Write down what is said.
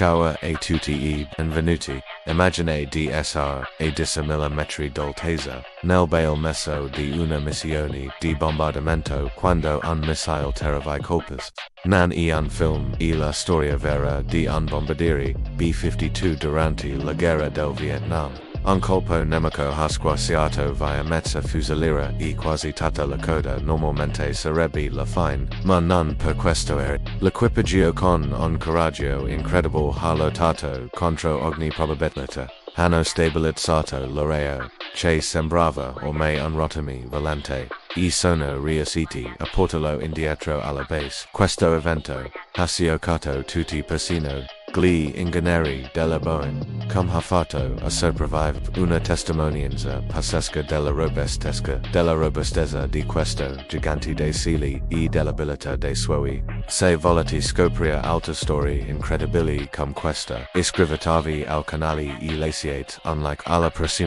Ciao a tutti e benvenuti. Immagine di essere a 10 millimetri d'altezza, nel bel mezzo di una missione di bombardamento quando un missile terra i colpes. Non è un film, è la storia vera di un bombardiere B-52 durante la guerra del Vietnam. Un colpo nemico ha squarciato via mezza fusoliera e quasi tutta la coda normalmente sarebbe la fine, ma non per questo era. L'equipaggio con un coraggio incredibile ha lottato contro ogni probabilità. Hanno stabilizzato l'aereo, che sembrava ormai un rotami volante, e sono riusciti a portarlo indietro alla base. Questo evento ha scioccato tutti persino gli ingegneri della Boeing, come ha fatto a sopravvivere. Una testimonianza pazzesca della robustezza di questo gigante dei cieli e dell'abilità dei suoi. Se volete scoprire altre storie incredibili come questa, iscrivetevi al canale e lasciate un like. Alla prossima.